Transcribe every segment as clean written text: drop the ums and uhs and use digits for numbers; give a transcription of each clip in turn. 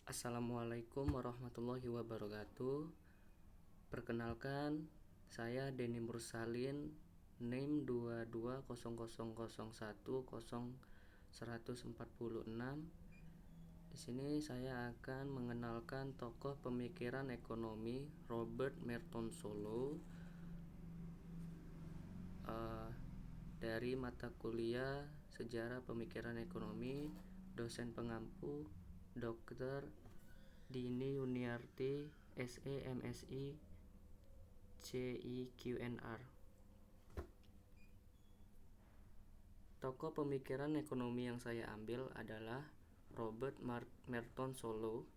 Assalamualaikum warahmatullahi wabarakatuh. Perkenalkan, saya Denny Mursalin, NIM 220010100146. Di sini saya akan mengenalkan tokoh pemikiran ekonomi Robert Merton Solow dari mata kuliah Sejarah Pemikiran Ekonomi, dosen pengampu Dr. Dini Yuniarti, SE MSI CIQNR. Tokoh pemikiran ekonomi yang saya ambil adalah Robert Merton Solow.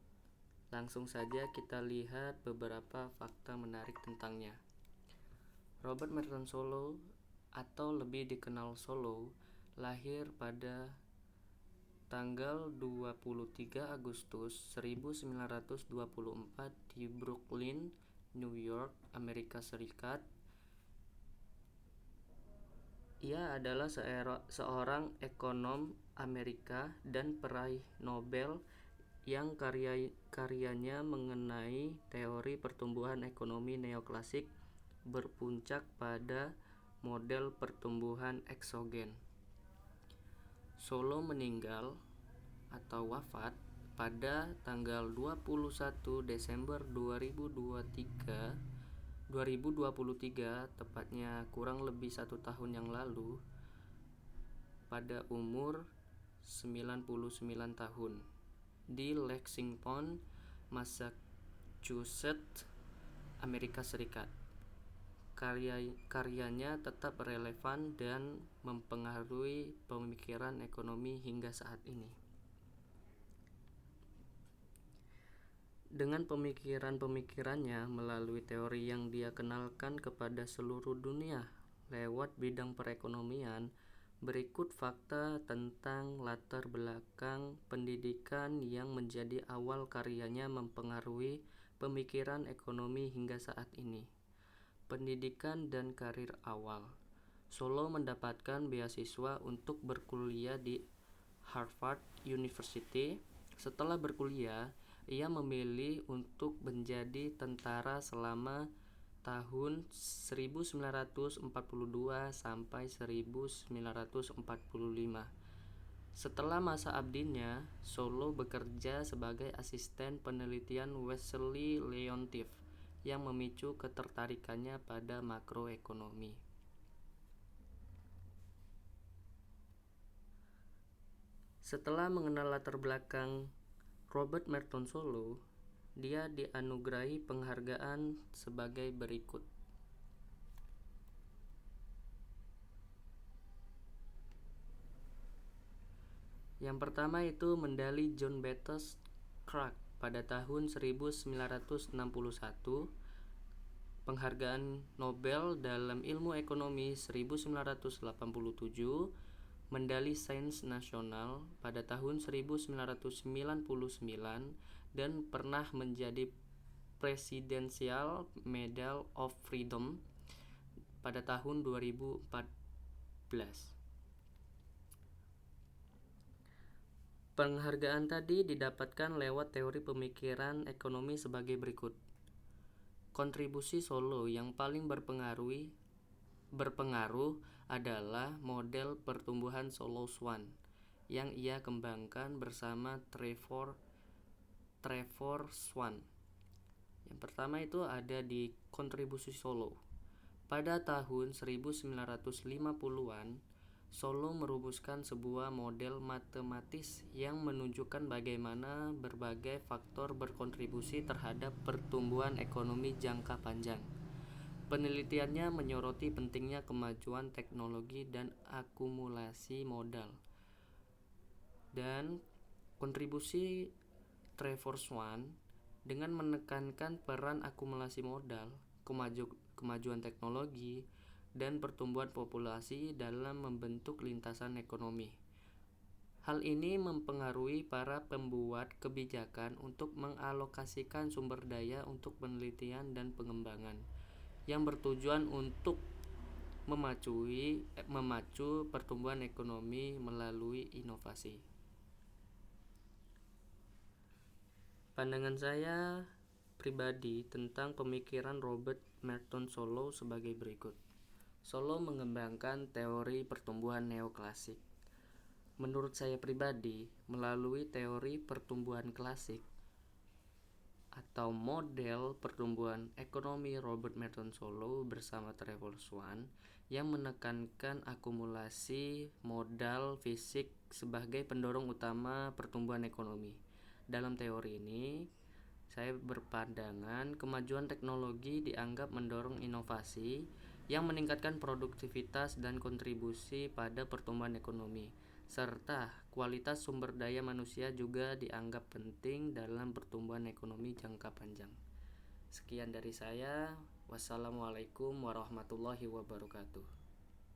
Langsung saja kita lihat beberapa fakta menarik tentangnya. Robert Merton Solow atau lebih dikenal Solow lahir pada tanggal 23 Agustus 1924 di Brooklyn, New York, Amerika Serikat. Ia adalah seorang ekonom Amerika dan peraih Nobel yang karyanya mengenai teori pertumbuhan ekonomi neoklasik berpuncak pada model pertumbuhan eksogen. Solow meninggal atau wafat pada tanggal 21 Desember 2023, tepatnya kurang lebih 1 tahun yang lalu, pada umur 99 tahun di Lexington, Massachusetts, Amerika Serikat. Karyanya tetap relevan dan mempengaruhi pemikiran ekonomi hingga saat ini. Dengan pemikirannya melalui teori yang dia kenalkan kepada seluruh dunia lewat bidang perekonomian, berikut fakta tentang latar belakang pendidikan yang menjadi awal karyanya mempengaruhi pemikiran ekonomi hingga saat ini. Pendidikan dan karir awal. Solow mendapatkan beasiswa untuk berkuliah di Harvard University. Setelah berkuliah, ia memilih untuk menjadi tentara selama tahun 1942 sampai 1945. Setelah masa abdinya, Solow bekerja sebagai asisten penelitian Wesley Leontief yang memicu ketertarikannya pada makroekonomi. Setelah mengenal latar belakang Robert Merton Solow, dia dianugerahi penghargaan sebagai berikut. Yang pertama itu medali John Bates Clark pada tahun 1961, penghargaan Nobel dalam ilmu ekonomi 1987, medali Sains Nasional pada tahun 1999, dan pernah menjadi Presidential Medal of Freedom pada tahun 2014. Penghargaan tadi didapatkan lewat teori pemikiran ekonomi sebagai berikut. Kontribusi Solow yang paling berpengaruh adalah model pertumbuhan Solow-Swan yang ia kembangkan bersama Trevor Swan. Yang pertama itu ada di kontribusi Solow. Pada tahun 1950-an, Solow merumuskan sebuah model matematis yang menunjukkan bagaimana berbagai faktor berkontribusi terhadap pertumbuhan ekonomi jangka panjang. Penelitiannya menyoroti pentingnya kemajuan teknologi dan akumulasi modal. Dan kontribusi Trevor Swan dengan menekankan peran akumulasi modal, kemajuan teknologi, dan pertumbuhan populasi dalam membentuk lintasan ekonomi. Hal ini mempengaruhi para pembuat kebijakan untuk mengalokasikan sumber daya untuk penelitian dan pengembangan yang bertujuan untuk memacu pertumbuhan ekonomi melalui inovasi. Pandangan saya pribadi tentang pemikiran Robert Merton Solow sebagai berikut. Solow mengembangkan teori pertumbuhan neoklasik. Menurut saya pribadi, melalui teori pertumbuhan klasik atau model pertumbuhan ekonomi Robert Merton Solow bersama Trevor Swan yang menekankan akumulasi modal fisik sebagai pendorong utama pertumbuhan ekonomi. Dalam teori ini, saya berpandangan kemajuan teknologi dianggap mendorong inovasi yang meningkatkan produktivitas dan kontribusi pada pertumbuhan ekonomi, serta kualitas sumber daya manusia juga dianggap penting dalam pertumbuhan ekonomi jangka panjang. Sekian dari saya. Wassalamualaikum warahmatullahi wabarakatuh.